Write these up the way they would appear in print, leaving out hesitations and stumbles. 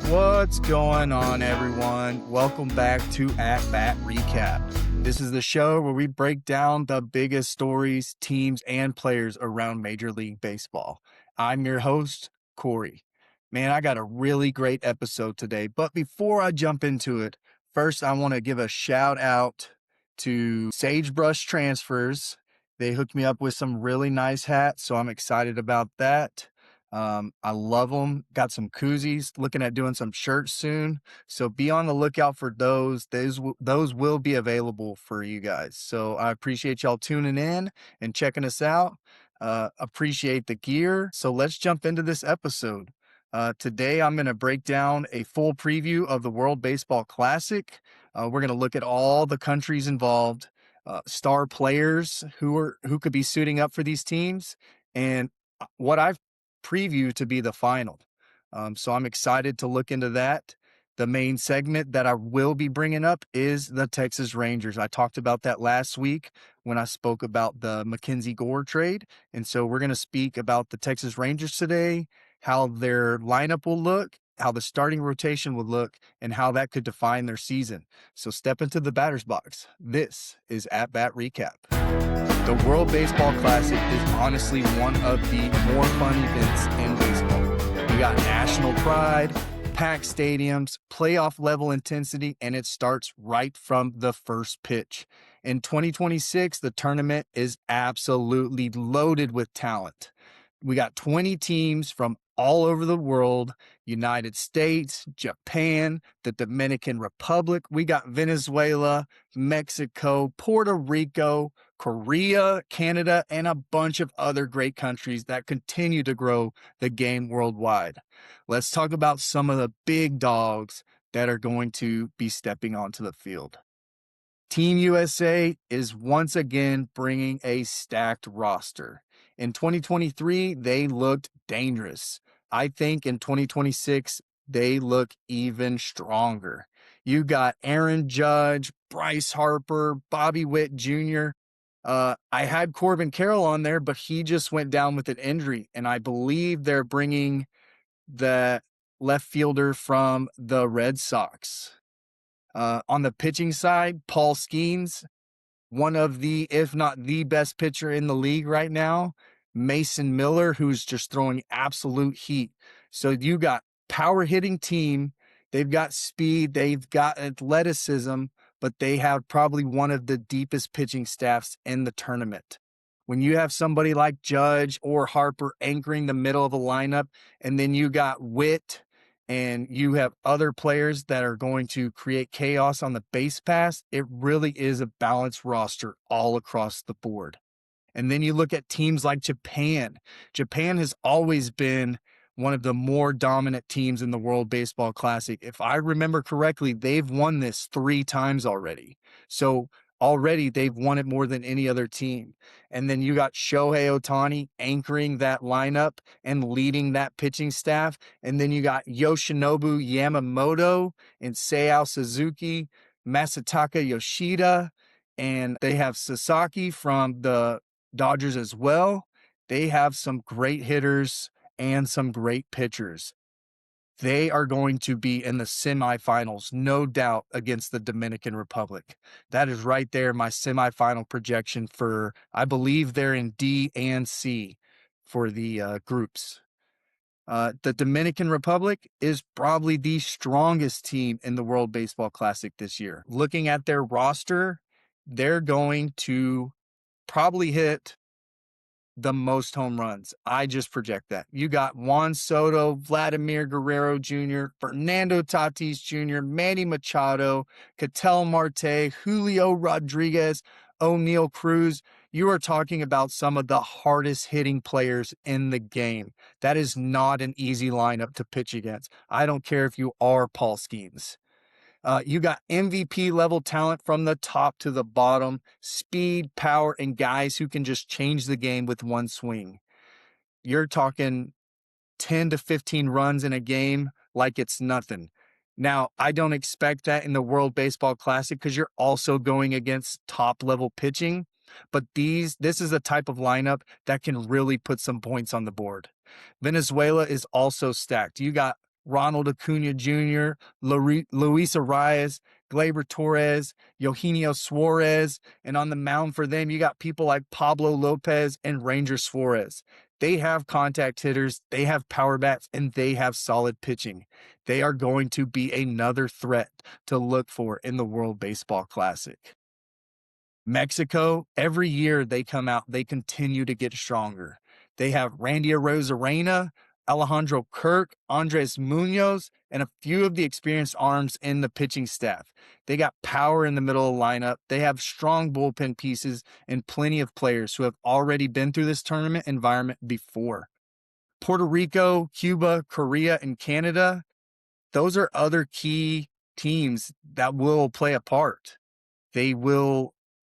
What's going on, everyone? Welcome back to At Bat Recap. This is the show where we break down the biggest stories, teams, and players around Major League Baseball. I'm your host, Corey. Man, I got a really great episode today, but before I jump into it, first I want to give a shout out to Sagebrush Transfers. They hooked me up with some really nice hats, so I'm excited about that. I love them. Got some koozies. Looking at doing some shirts soon. So be on the lookout for those. Those will be available for you guys. So I appreciate y'all tuning in and checking us out. Appreciate the gear. So let's jump into this episode. Today I'm going to break down a full preview of the World Baseball Classic. We're going to look at all the countries involved, star players who could be suiting up for these teams, and what I've preview to be the final. So I'm excited to look into that. The main segment that I will be bringing up is the Texas Rangers. I talked about that last week when I spoke about the Mackenzie Gore trade. And so we're going to speak about the Texas Rangers today, how their lineup will look, how the starting rotation would look, and how that could define their season. So step into the batter's box. This is At Bat Recap. The World Baseball Classic is honestly one of the more fun events in baseball. You got national pride, packed stadiums, playoff level intensity, and it starts right from the first pitch. In 2026, the tournament is absolutely loaded with talent. We got 20 teams from all over the world, United States, Japan, the Dominican Republic. We got Venezuela, Mexico, Puerto Rico, Korea, Canada, and a bunch of other great countries that continue to grow the game worldwide. Let's talk about some of the big dogs that are going to be stepping onto the field. Team USA is once again bringing a stacked roster. In 2023, they looked dangerous. I think in 2026, they look even stronger. You got Aaron Judge, Bryce Harper, Bobby Witt Jr. I had Corbin Carroll on there, but he just went down with an injury, and I believe they're bringing the left fielder from the Red Sox. On the pitching side, Paul Skeens, one of the, if not the best pitcher in the league right now. Mason Miller, who's just throwing absolute heat. So you got power hitting team. They've got speed. They've got athleticism, but they have probably one of the deepest pitching staffs in the tournament. When you have somebody like Judge or Harper anchoring the middle of a lineup, and then you got Witt, and you have other players that are going to create chaos on the base pass, it really is a balanced roster all across the board. And then you look at teams like Japan. Japan has always been one of the more dominant teams in the World Baseball Classic. If I remember correctly, they've won this 3 times already. So already they've won it more than any other team. And then you got Shohei Ohtani anchoring that lineup and leading that pitching staff. And then you got Yoshinobu Yamamoto and Seiya Suzuki, Masataka Yoshida, and they have Sasaki from the Dodgers as well. They have some great hitters and some great pitchers. They are going to be in the semifinals, no doubt, against the Dominican Republic. That is right there, my semifinal projection for, I believe they're in D and C for the groups. The Dominican Republic is probably the strongest team in the World Baseball Classic this year. Looking at their roster, they're going to probably hit the most home runs. I just project that. You got Juan Soto, Vladimir Guerrero Jr., Fernando Tatis Jr., Manny Machado, Ketel Marte, Julio Rodriguez, O'Neal Cruz. You are talking about some of the hardest hitting players in the game. That is not an easy lineup to pitch against. I don't care if you are Paul Skeens. You got MVP level talent from the top to the bottom, speed, power, and guys who can just change the game with one swing. You're talking 10 to 15 runs in a game like it's nothing. Now, I don't expect that in the World Baseball Classic because you're also going against top level pitching, but this is a type of lineup that can really put some points on the board. Venezuela is also stacked. You got Ronald Acuna Jr., Luis Arias, Gleyber Torres, Eugenio Suarez. And on the mound for them, you got people like Pablo Lopez and Ranger Suarez. They have contact hitters, they have power bats, and they have solid pitching. They are going to be another threat to look for in the World Baseball Classic. Mexico, every year they come out, they continue to get stronger. They have Randy Arozarena, Alejandro Kirk, Andres Munoz, and a few of the experienced arms in the pitching staff. They got power in the middle of the lineup. They have strong bullpen pieces and plenty of players who have already been through this tournament environment before. Puerto Rico, Cuba, Korea, and Canada, those are other key teams that will play a part. They will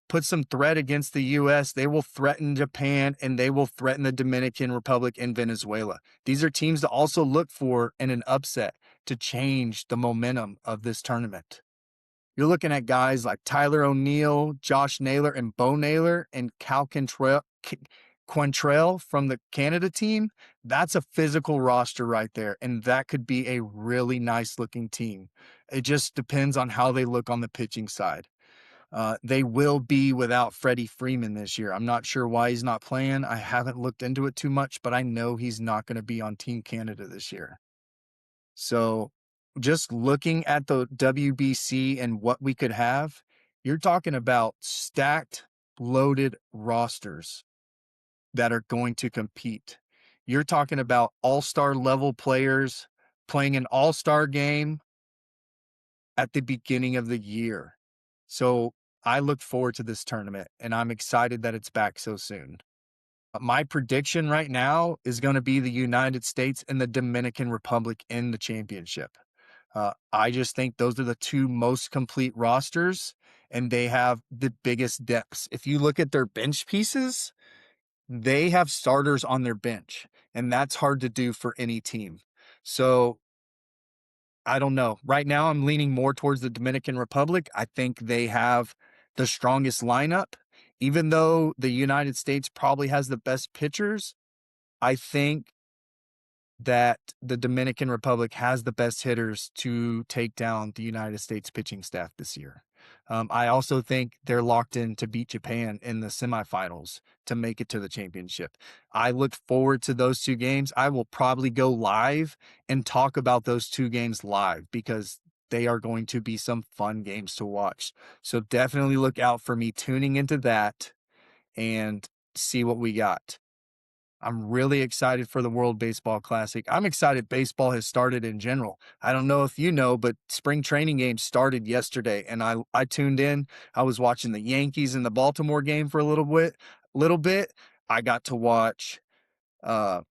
put some threat against the U.S. They will threaten Japan, and they will threaten the Dominican Republic and Venezuela. These are teams to also look for in an upset to change the momentum of this tournament. You're looking at guys like Tyler O'Neill, Josh Naylor, and Bo Naylor, and Cal Quantrell from the Canada team. That's a physical roster right there, and that could be a really nice looking team. It just depends on how they look on the pitching side. They will be without Freddie Freeman this year. I'm not sure why he's not playing. I haven't looked into it too much, but I know he's not going to be on Team Canada this year. So just looking at the WBC and what we could have, you're talking about stacked, loaded rosters that are going to compete. You're talking about all-star level players playing an all-star game at the beginning of the year. So I look forward to this tournament, and I'm excited that it's back so soon. My prediction right now is going to be the United States and the Dominican Republic in the championship. I just think those are the two most complete rosters, and they have the biggest depths. If you look at their bench pieces, they have starters on their bench, and that's hard to do for any team. So I don't know. Right now, I'm leaning more towards the Dominican Republic. I think they have the strongest lineup. Even though the United States probably has the best pitchers, I think that the Dominican Republic has the best hitters to take down the United States pitching staff this year. I also think they're locked in to beat Japan in the semifinals to make it to the championship. I look forward to those two games. I will probably go live and talk about those two games live because they are going to be some fun games to watch. So definitely look out for me tuning into that and see what we got. I'm really excited for the World Baseball Classic. I'm excited baseball has started in general. I don't know if you know, but spring training games started yesterday, and I tuned in. I was watching the Yankees and the Baltimore game for a little bit. I got to watch uh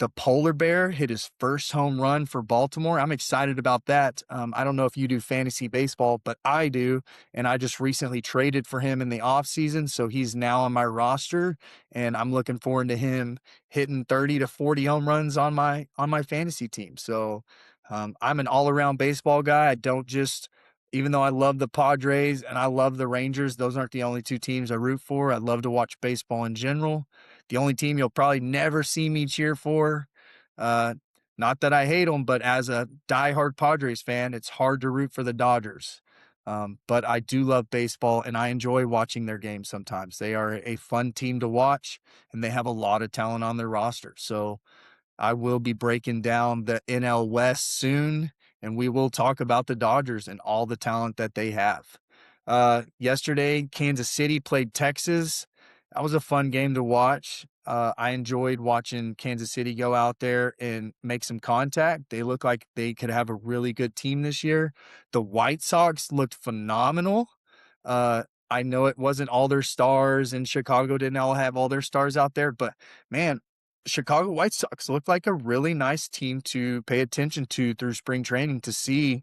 the polar bear hit his first home run for Baltimore. I'm excited about that. I don't know if you do fantasy baseball, but I do. And I just recently traded for him in the offseason. So he's now on my roster, and I'm looking forward to him hitting 30 to 40 home runs on my fantasy team. So I'm an all-around baseball guy. I don't just even though I love the Padres and I love the Rangers, those aren't the only two teams I root for. I love to watch baseball in general. The only team you'll probably never see me cheer for, uh, not that I hate them, but as a diehard Padres fan, it's hard to root for the Dodgers. But I do love baseball, and I enjoy watching their games sometimes. They are a fun team to watch, and they have a lot of talent on their roster. So I will be breaking down the NL West soon, and we will talk about the Dodgers and all the talent that they have. Yesterday, Kansas City played Texas. That was a fun game to watch. I enjoyed watching Kansas City go out there and make some contact. They look like they could have a really good team this year. The White Sox looked phenomenal. I know it wasn't all their stars, and Chicago didn't all have all their stars out there, but man, Chicago White Sox look like a really nice team to pay attention to through spring training to see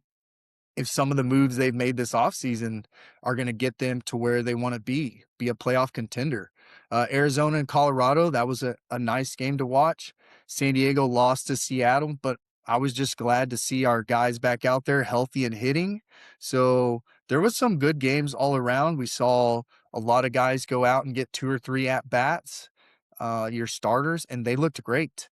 if some of the moves they've made this offseason are going to get them to where they want to be a playoff contender. Arizona and Colorado, that was a nice game to watch. San Diego lost to Seattle, but I was just glad to see our guys back out there healthy and hitting. So there was some good games all around. We saw a lot of guys go out and get 2 or 3 at-bats, your starters, and they looked great.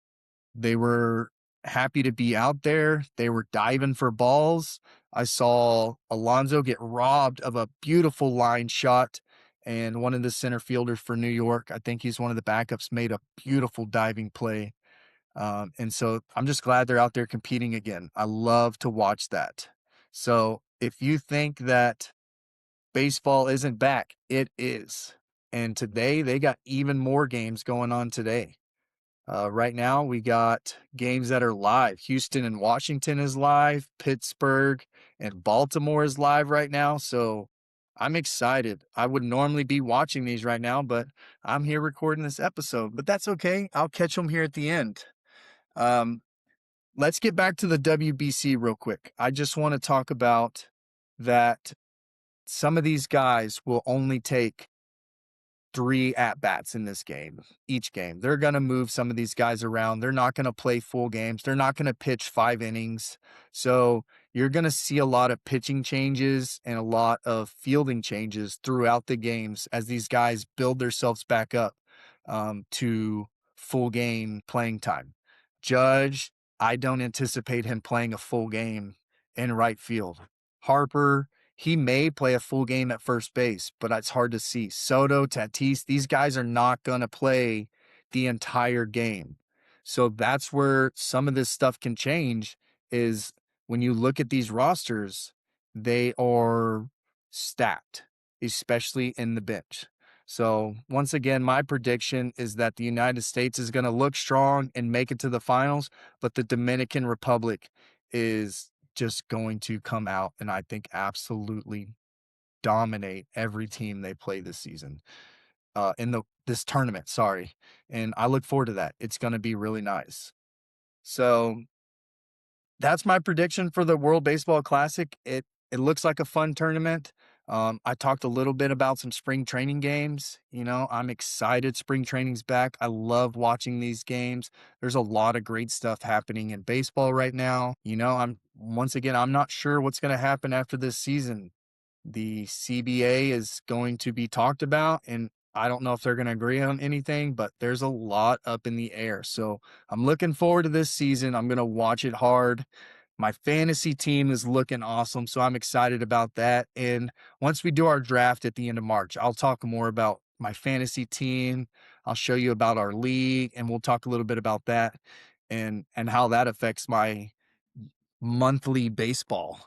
They were happy to be out there. They were diving for balls. I saw Alonso get robbed of a beautiful line shot, and one of the center fielders for New York, I think he's one of the backups, made a beautiful diving play. And so I'm just glad they're out there competing again. I love to watch that. So if you think that baseball isn't back, it is. And today they got even more games going on today. Right now, we got games that are live. Houston and Washington is live. Pittsburgh and Baltimore is live right now. So I'm excited. I would normally be watching these right now, but I'm here recording this episode. But that's okay. I'll catch them here at the end. Um, let's get back to the WBC real quick. I just want to talk about that some of these guys will only take 3 at-bats in this game, each game. They're gonna move some of these guys around. They're not gonna play full games. They're not gonna pitch 5 innings. So, you're gonna see a lot of pitching changes and a lot of fielding changes throughout the games as these guys build themselves back up, to full game playing time. Judge, I don't anticipate him playing a full game in right field. Harper, he may play a full game at first base, but it's hard to see. Soto, Tatis, these guys are not going to play the entire game. So that's where some of this stuff can change is when you look at these rosters, they are stacked, especially in the bench. So once again, my prediction is that the United States is going to look strong and make it to the finals, but the Dominican Republic is just going to come out and I think absolutely dominate every team they play this season, in this tournament, sorry. And I look forward to that. It's going to be really nice. So that's my prediction for the World Baseball Classic. It looks like a fun tournament. I talked a little bit about some spring training games. You know, I'm excited spring training's back. I love watching these games. There's a lot of great stuff happening in baseball right now. You know, I'm not sure what's going to happen after this season. The CBA is going to be talked about, and I don't know if they're going to agree on anything, but there's a lot up in the air. So I'm looking forward to this season. I'm going to watch it hard. My fantasy team is looking awesome, so I'm excited about that. And once we do our draft at the end of March, I'll talk more about my fantasy team. I'll show you about our league, and we'll talk a little bit about that and how that affects my monthly baseball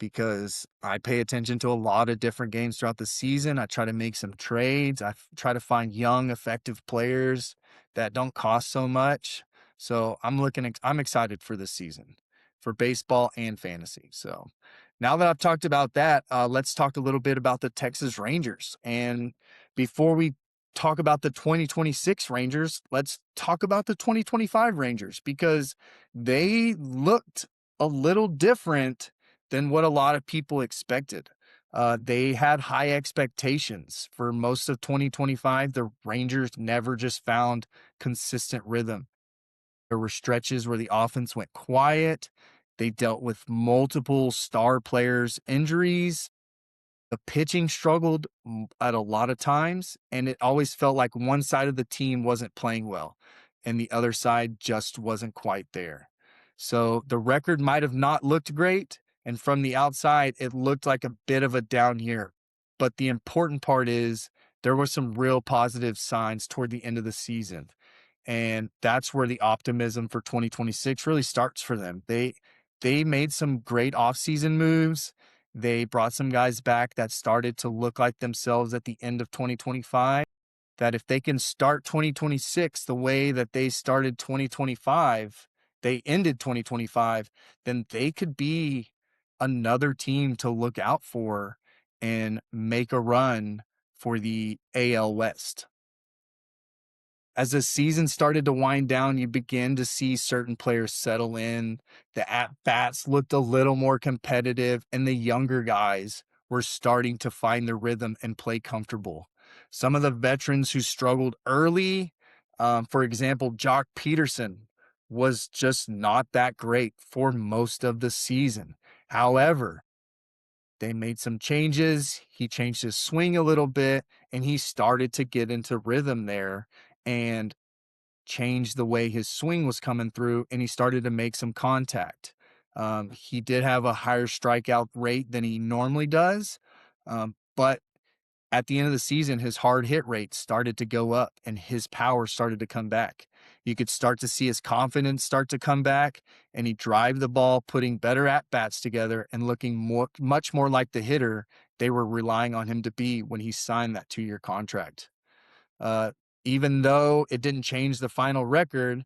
because I pay attention to a lot of different games throughout the season. I try to make some trades. Try to find young, effective players that don't cost so much. So I'm excited for this season for baseball and fantasy. So now that I've talked about that, let's talk a little bit about the Texas Rangers. And before we talk about the 2026 Rangers, let's talk about the 2025 Rangers because they looked a little different than what a lot of people expected. They had high expectations for most of 2025. The Rangers never just found consistent rhythm. There were stretches where the offense went quiet. They dealt with multiple star players' injuries. The pitching struggled at a lot of times, and it always felt like one side of the team wasn't playing well, and the other side just wasn't quite there. So the record might have not looked great, and from the outside, it looked like a bit of a down year. But the important part is there were some real positive signs toward the end of the season. And that's where the optimism for 2026 really starts for them. They made some great offseason moves. They brought some guys back that started to look like themselves at the end of 2025. That if they can start 2026 the way that they started 2025, they ended 2025, then they could be another team to look out for and make a run for the AL West. As the season started to wind down, you begin to see certain players settle in. The at-bats looked a little more competitive, and the younger guys were starting to find their rhythm and play comfortable. Some of the veterans who struggled early, for example, Jock Peterson, was just not that great for most of the season. However, they made some changes. He changed his swing a little bit, and he started to get into rhythm there. And changed the way his swing was coming through, and he started to make some contact. He did have a higher strikeout rate than he normally does, but at the end of the season, his hard hit rate started to go up and his power started to come back. You could start to see his confidence start to come back, and he drive the ball, putting better at bats together and looking much more like the hitter they were relying on him to be when he signed that 2-year contract. Uh, Even though it didn't change the final record,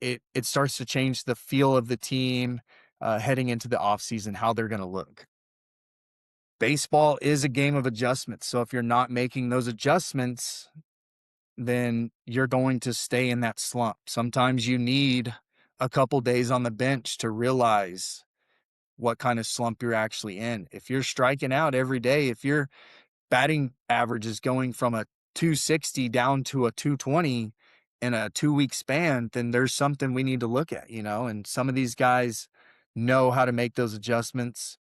it starts to change the feel of the team heading into the offseason, how they're going to look. Baseball is a game of adjustments. So if you're not making those adjustments, then you're going to stay in that slump. Sometimes you need a couple days on the bench to realize what kind of slump you're actually in. If you're striking out every day, if your batting average is going from a 260 down to a 220 in a 2-week span, then there's something we need to look at, and some of these guys know how to make those adjustments.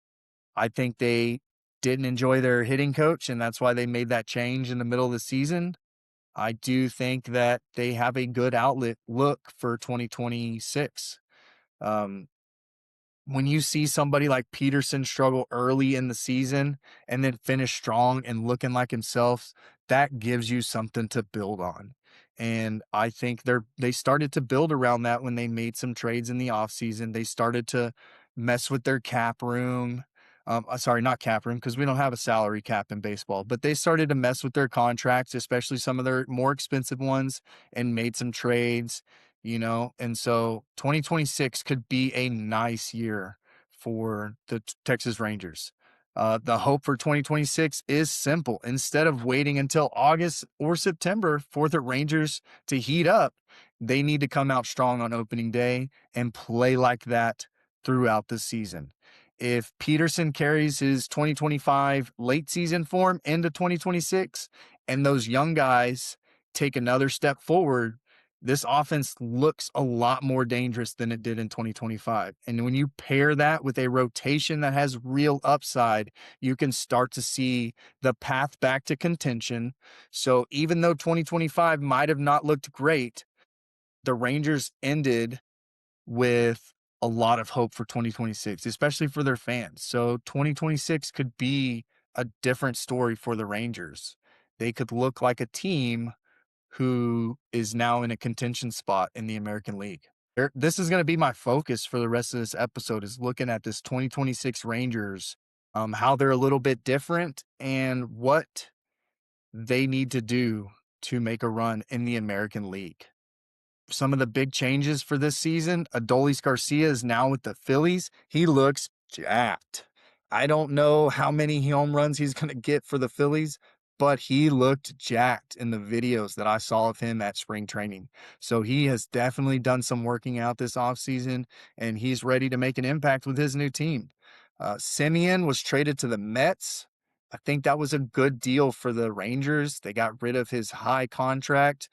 I think they didn't enjoy their hitting coach, and that's why they made that change in the middle of the season. I do think that they have a good outlet look for 2026. Um, when you see somebody like Peterson struggle early in the season and then finish strong and looking like himself, that gives you something to build on. And I think they started to build around that when they made some trades in the offseason. They started to mess with their cap room. Sorry, not cap room, because we don't have a salary cap in baseball, but they started to mess with their contracts, especially some of their more expensive ones, and made some trades. And so 2026 could be a nice year for the Texas Rangers. The hope for 2026 is simple. Instead of waiting until August or September for the Rangers to heat up, they need to come out strong on opening day and play like that throughout the season. If Peterson carries his 2025 late season form into 2026 and those young guys take another step forward, this offense looks a lot more dangerous than it did in 2025. And when you pair that with a rotation that has real upside, you can start to see the path back to contention. So even though 2025 might have not looked great, the Rangers ended with a lot of hope for 2026, especially for their fans. So 2026 could be a different story for the Rangers. They could look like a team who is now in a contention spot in the American League. This is going to be my focus for the rest of this episode, is looking at this 2026 Rangers, how they're a little bit different and what they need to do to make a run in the American League. Some of the big changes for this season, Adolis Garcia is now with the Phillies. He looks jacked. I don't know how many home runs he's going to get for the Phillies, but he looked jacked in the videos that I saw of him at spring training. So he has definitely done some working out this offseason, and he's ready to make an impact with his new team. Simeon was traded to the Mets. I think that was a good deal for the Rangers. They got rid of his high contract,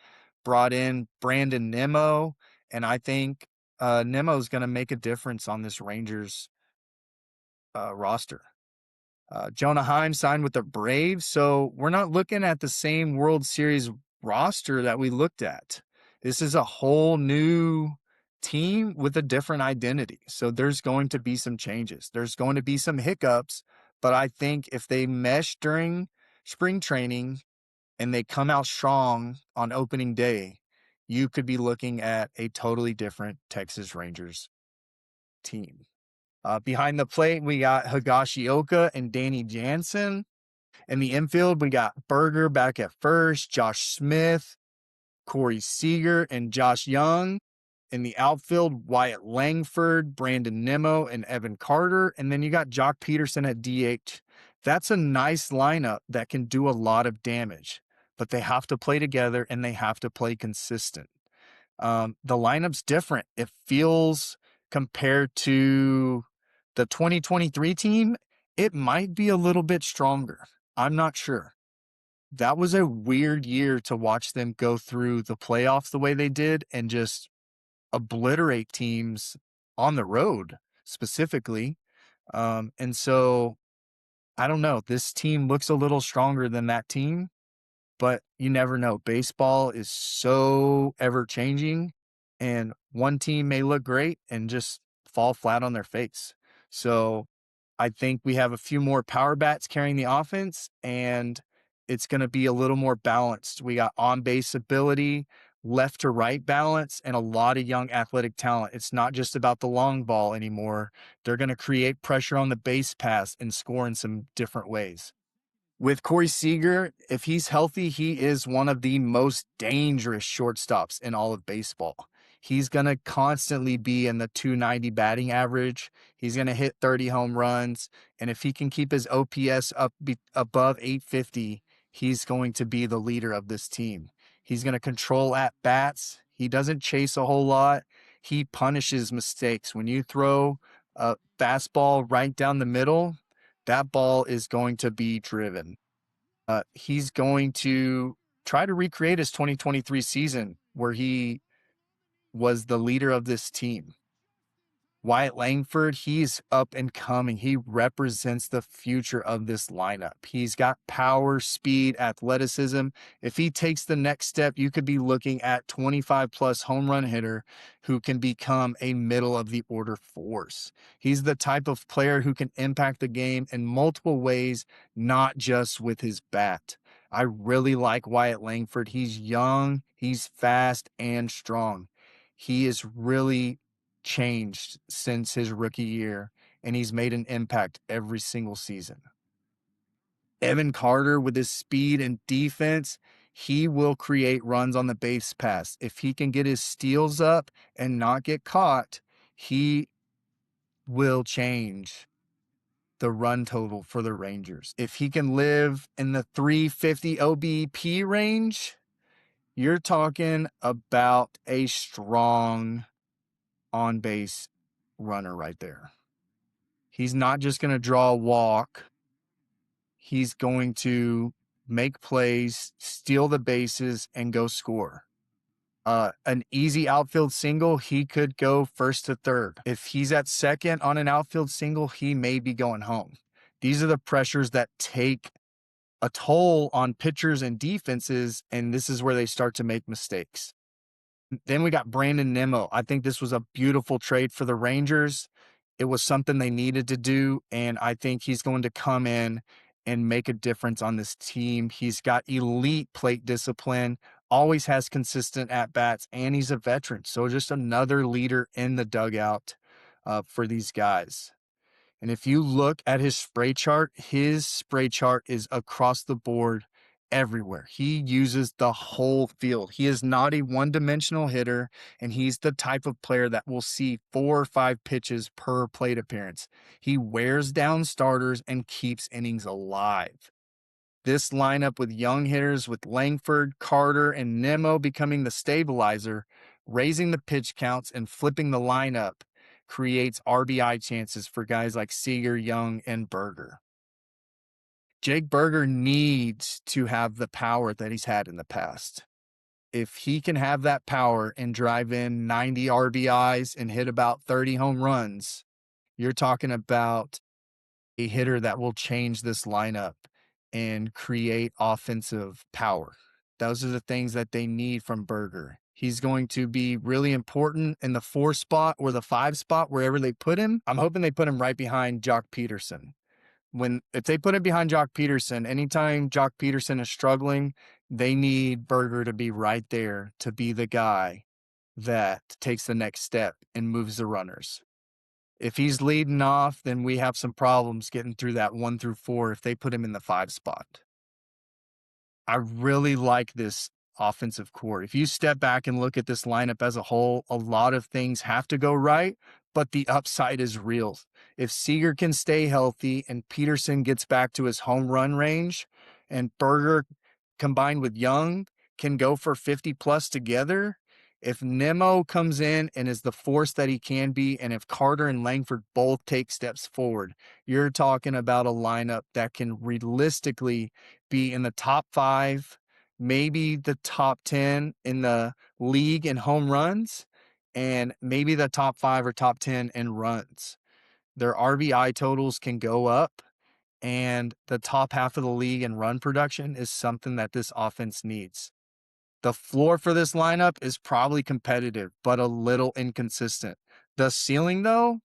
brought in Brandon Nimmo, and I think Nimmo is going to make a difference on this Rangers roster. Jonah Heim signed with the Braves, so we're not looking at the same World Series roster that we looked at. This is a whole new team with a different identity. So there's going to be some changes. There's going to be some hiccups, but I think if they mesh during spring training and they come out strong on opening day, you could be looking at a totally different Texas Rangers team. Behind the plate, we got Higashioka and Danny Jansen. In the infield, we got Berger back at first, Josh Smith, Corey Seager, and Josh Young. In the outfield, Wyatt Langford, Brandon Nimmo, and Evan Carter. And then you got Jock Peterson at DH. That's a nice lineup that can do a lot of damage, but they have to play together and they have to play consistent. The lineup's different. It feels, compared to the 2023 team, it might be a little bit stronger. I'm not sure. That was a weird year to watch them go through the playoffs the way they did and just obliterate teams on the road specifically. And so I don't know. This team looks a little stronger than that team, but you never know. Baseball is so ever changing, and one team may look great and just fall flat on their face. So I think we have a few more power bats carrying the offense, and it's going to be a little more balanced. We got on base ability, left to right balance, and a lot of young athletic talent. It's not just about the long ball anymore. They're going to create pressure on the base pass and score in some different ways. With Corey Seager, if he's healthy, he is one of the most dangerous shortstops in all of baseball. He's going to constantly be in the 290 batting average. He's going to hit 30 home runs. And if he can keep his OPS above 850, he's going to be the leader of this team. He's going to control at bats. He doesn't chase a whole lot. He punishes mistakes. When you throw a fastball right down the middle, that ball is going to be driven. He's going to try to recreate his 2023 season where he was the leader of this team. Wyatt Langford, he's up and coming. He represents the future of this lineup. He's got power, speed, athleticism. If he takes the next step, you could be looking at 25-plus home run hitter who can become a middle-of-the-order force. He's the type of player who can impact the game in multiple ways, not just with his bat. I really like Wyatt Langford. He's young, he's fast, and strong. He is really changed since his rookie year, and he's made an impact every single season. Evan Carter, with his speed and defense, he will create runs on the base pass. If he can get his steals up and not get caught, he will change the run total for the Rangers. If he can live in the 350 OBP range, you're talking about a strong on base runner right there. He's not just going to draw a walk. He's going to make plays, steal the bases, and go score. An easy outfield single, he could go first to third. If he's at second on an outfield single, he may be going home. These are the pressures that take a toll on pitchers and defenses, and this is where they start to make mistakes. Then we got Brandon Nimmo. I think this was a beautiful trade for the Rangers. It was something they needed to do, and I think he's going to come in and make a difference on this team. He's got elite plate discipline, always has consistent at-bats, and he's a veteran. So just another leader in the dugout for these guys. And if you look at his spray chart is across the board everywhere. He uses the whole field. He is not a one-dimensional hitter, and he's the type of player that will see 4 or 5 pitches per plate appearance. He wears down starters and keeps innings alive. This lineup with young hitters with Langford, Carter, and Nimmo becoming the stabilizer, raising the pitch counts and flipping the lineup creates RBI chances for guys like Seager, Young, and Berger. Jake Berger needs to have the power that he's had in the past. If he can have that power and drive in 90 RBIs and hit about 30 home runs, you're talking about a hitter that will change this lineup and create offensive power. Those are the things that they need from Berger. He's going to be really important in the 4 spot or the 5 spot, wherever they put him. I'm hoping they put him right behind Jock Peterson. If they put him behind Jock Peterson, anytime Jock Peterson is struggling, they need Berger to be right there to be the guy that takes the next step and moves the runners. If he's leading off, then we have some problems getting through that 1 through 4 if they put him in the 5 spot. I really like this offensive core. If you step back and look at this lineup as a whole, a lot of things have to go right, but the upside is real. If Seager can stay healthy and Peterson gets back to his home run range, and Berger combined with Young can go for 50 plus together, if Nimmo comes in and is the force that he can be, and if Carter and Langford both take steps forward, you're talking about a lineup that can realistically be in the top 5, maybe the top 10 in the league in home runs, and maybe the top 5 or top 10 in runs. Their RBI totals can go up, and the top half of the league in run production is something that this offense needs. The floor for this lineup is probably competitive, but a little inconsistent. The ceiling, though,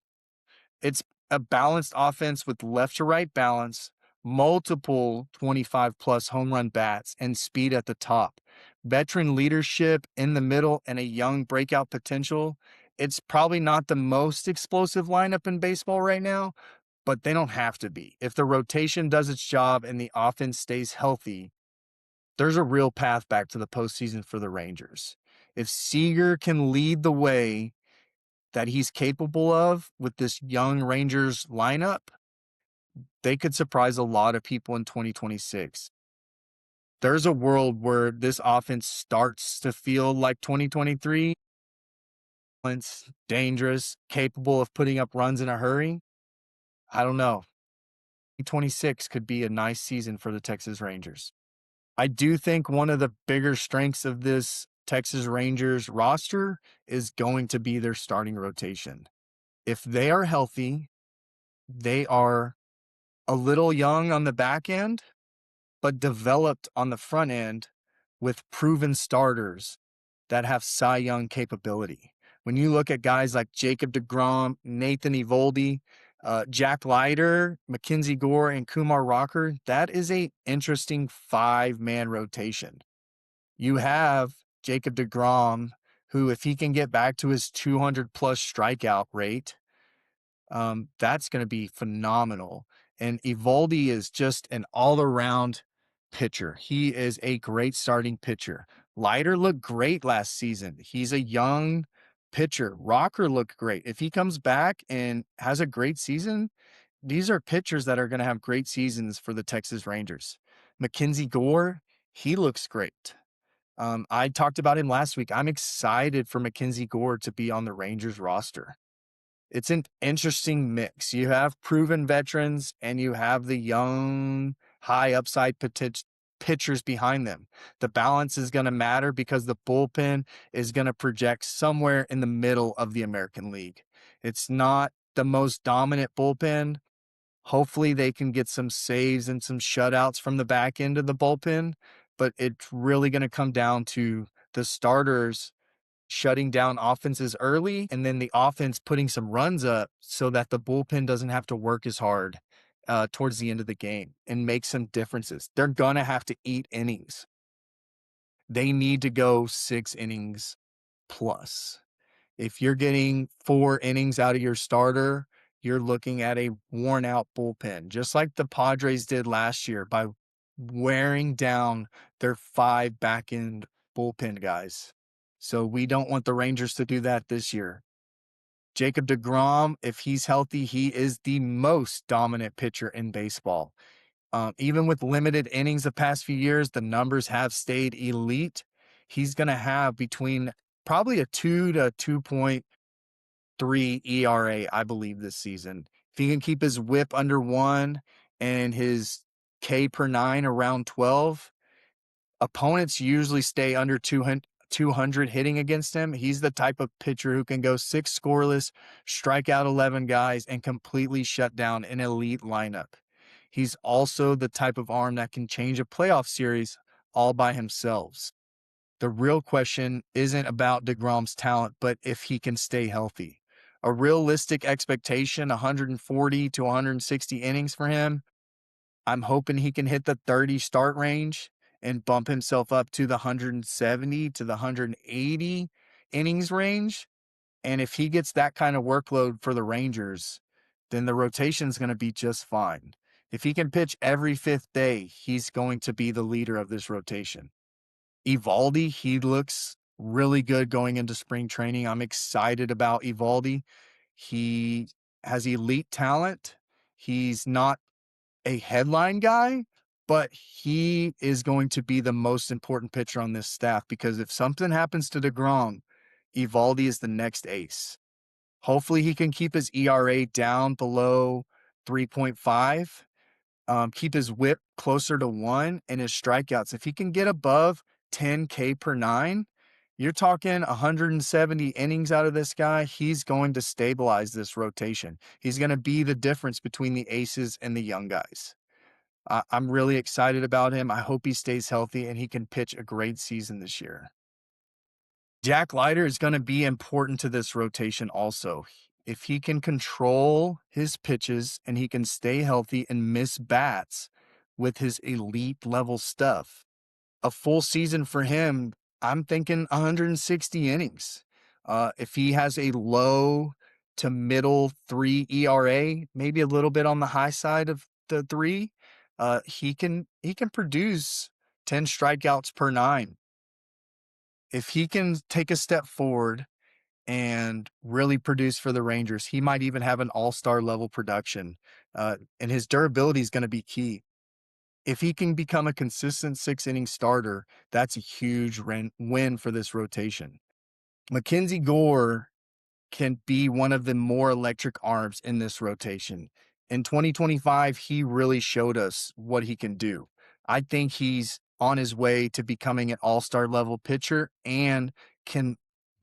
it's a balanced offense with left to right balance, multiple 25 plus home run bats, and speed at the top. Veteran leadership in the middle and a young breakout potential. It's probably not the most explosive lineup in baseball right now, but they don't have to be. If the rotation does its job and the offense stays healthy, there's a real path back to the postseason for the Rangers. If Seager can lead the way that he's capable of with this young Rangers lineup, they could surprise a lot of people in 2026. There's a world where this offense starts to feel like 2023. It's dangerous, capable of putting up runs in a hurry. I don't know. 2026 could be a nice season for the Texas Rangers. I do think one of the bigger strengths of this Texas Rangers roster is going to be their starting rotation. If they are healthy, they are a little young on the back end, but developed on the front end with proven starters that have Cy Young capability. When you look at guys like Jacob deGrom, Nathan Eovaldi, Jack Leiter, Mackenzie Gore, and Kumar Rocker, that is a interesting 5-man rotation. You have Jacob deGrom, who, if he can get back to his 200 plus strikeout rate, that's going to be phenomenal. And Eovaldi is just an all-around pitcher. He is a great starting pitcher. Leiter looked great last season. He's a young pitcher. Rocker looked great. If he comes back and has a great season, these are pitchers that are going to have great seasons for the Texas Rangers. Mackenzie Gore, he looks great. I talked about him last week. I'm excited for Mackenzie Gore to be on the Rangers roster. It's an interesting mix. You have proven veterans and you have the young, high upside pitchers behind them. The balance is going to matter because the bullpen is going to project somewhere in the middle of the American League. It's not the most dominant bullpen. Hopefully they can get some saves and some shutouts from the back end of the bullpen, but it's really going to come down to the starters shutting down offenses early and then the offense putting some runs up so that the bullpen doesn't have to work as hard towards the end of the game and make some differences. They're going to have to eat innings. They need to go 6 innings plus. If you're getting 4 innings out of your starter, you're looking at a worn out bullpen, just like the Padres did last year by wearing down their 5 back end bullpen guys. So we don't want the Rangers to do that this year. Jacob deGrom, if he's healthy, he is the most dominant pitcher in baseball. Even with limited innings the past few years, the numbers have stayed elite. He's going to have between probably a 2 to 2.3 ERA, I believe, this season. If he can keep his whip under 1 and his K per 9 around 12, opponents usually stay under 200 hitting against him. He's the type of pitcher who can go 6 scoreless, strike out 11 guys, and completely shut down an elite lineup. He's also the type of arm that can change a playoff series all by himself. The real question isn't about deGrom's talent, but if he can stay healthy. A realistic expectation, 140 to 160 innings for him. I'm hoping he can hit the 30 start range and bump himself up to the 170 to the 180 innings range. And if he gets that kind of workload for the Rangers, then the rotation is going to be just fine. If he can pitch every 5th day, he's going to be the leader of this rotation. Eovaldi, he looks really good going into spring training. I'm excited about Eovaldi. He has elite talent. He's not a headline guy, but he is going to be the most important pitcher on this staff because if something happens to deGrom, Eovaldi is the next ace. Hopefully he can keep his ERA down below 3.5, keep his whip closer to 1 and his strikeouts. If he can get above 10 K per 9, you're talking 170 innings out of this guy. He's going to stabilize this rotation. He's going to be the difference between the aces and the young guys. I'm really excited about him. I hope he stays healthy and he can pitch a great season this year. Jack Leiter is going to be important to this rotation also. If he can control his pitches and he can stay healthy and miss bats with his elite level stuff, a full season for him, I'm thinking 160 innings. If he has a low to middle 3 ERA, maybe a little bit on the high side of the 3, he can produce 10 strikeouts per 9. If he can take a step forward and really produce for the Rangers, he might even have an all-star level production. And his durability is going to be key. If he can become a consistent 6-inning starter, that's a huge win for this rotation. Mackenzie Gore can be one of the more electric arms in this rotation. In 2025, he really showed us what he can do. I think he's on his way to becoming an all-star level pitcher and can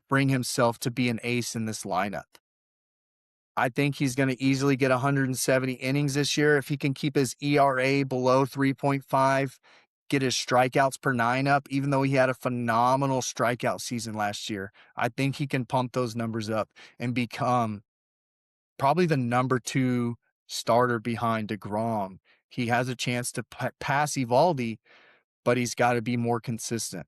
bring himself to be an ace in this lineup. I think he's going to easily get 170 innings this year if he can keep his ERA below 3.5, get his strikeouts per 9 up, even though he had a phenomenal strikeout season last year. I think he can pump those numbers up and become probably the number 2 starter behind DeGrom. He has a chance to pass Evaldi, but he's got to be more consistent.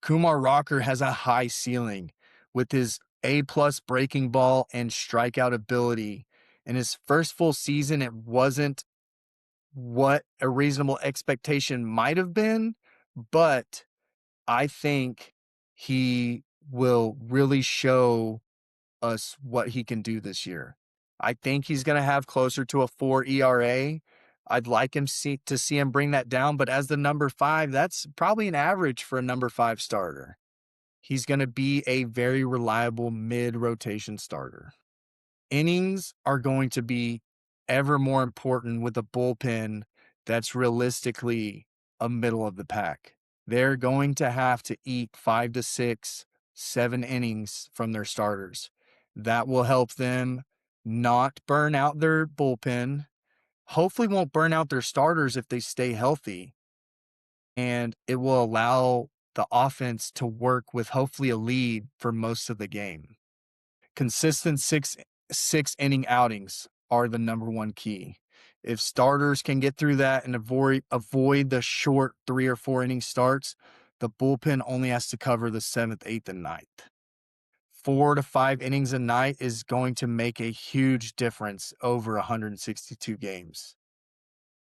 Kumar Rocker has a high ceiling with his A-plus breaking ball and strikeout ability. In his first full season, it wasn't what a reasonable expectation might have been, but I think he will really show us what he can do this year. I think he's going to have closer to a 4 ERA. I'd like him to see him bring that down, but as the number 5, that's probably an average for a number 5 starter. He's going to be a very reliable mid-rotation starter. Innings are going to be ever more important with a bullpen that's realistically a middle of the pack. They're going to have to eat 5 to 6, 7 innings from their starters. That will help them not burn out their bullpen. Hopefully won't burn out their starters if they stay healthy. And it will allow the offense to work with hopefully a lead for most of the game. Consistent six inning outings are the number 1 key. If starters can get through that and avoid the short 3 or 4 inning starts, the bullpen only has to cover the 7th, 8th, and 9th. 4 to 5 innings a night is going to make a huge difference over 162 games.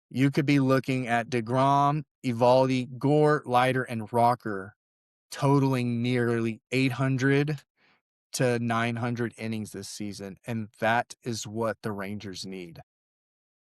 You could be looking at DeGrom, Evaldi, Gore, Leiter, and Rocker totaling nearly 800 to 900 innings this season, and that is what the Rangers need.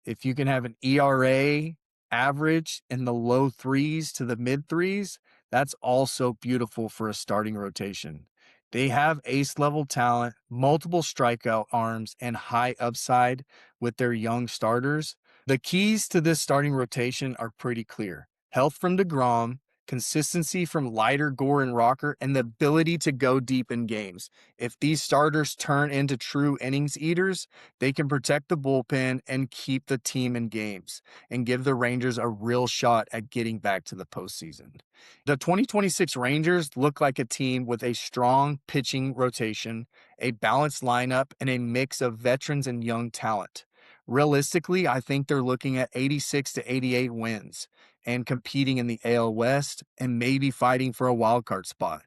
If you can have an ERA average in the low 3s to the mid 3s, that's also beautiful for a starting rotation. They have ace-level talent, multiple strikeout arms, and high upside with their young starters. The keys to this starting rotation are pretty clear. Health from DeGrom, consistency from Leiter, Gore, and Rocker, and the ability to go deep in games. If these starters turn into true innings eaters, they can protect the bullpen and keep the team in games and give the Rangers a real shot at getting back to the postseason. The 2026 Rangers look like a team with a strong pitching rotation, a balanced lineup, and a mix of veterans and young talent. Realistically, I think they're looking at 86 to 88 wins and competing in the AL West and maybe fighting for a wild card spot.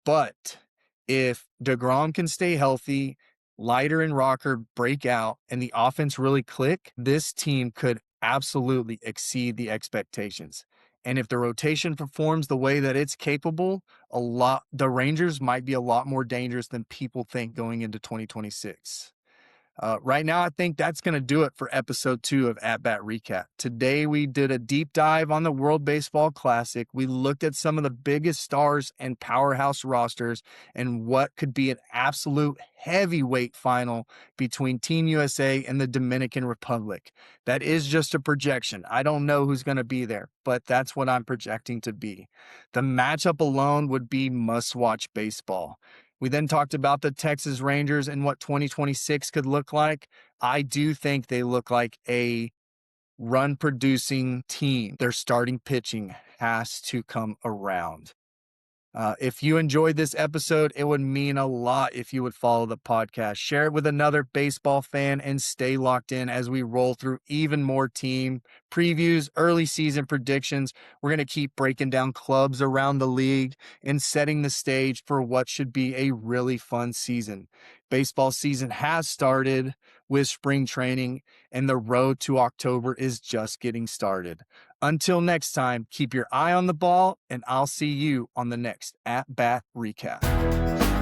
But if DeGrom can stay healthy, Leiter and Rocker break out, and the offense really click, this team could absolutely exceed the expectations. And if the rotation performs the way that it's capable, the Rangers might be a lot more dangerous than people think going into 2026. Right now, I think that's going to do it for episode 2 of At Bat Recap. Today, we did a deep dive on the World Baseball Classic. We looked at some of the biggest stars and powerhouse rosters and what could be an absolute heavyweight final between Team USA and the Dominican Republic. That is just a projection. I don't know who's going to be there, but that's what I'm projecting to be. The matchup alone would be must-watch baseball. We then talked about the Texas Rangers and what 2026 could look like. I do think they look like a run producing team, their starting pitching has to come around. If you enjoyed this episode, it would mean a lot if you would follow the podcast, share it with another baseball fan, and stay locked in as we roll through even more team previews, early season predictions. We're going to keep breaking down clubs around the league and setting the stage for what should be a really fun season. Baseball season has started with spring training, and the road to October is just getting started. Until next time, keep your eye on the ball, and I'll see you on the next At Bat Recap.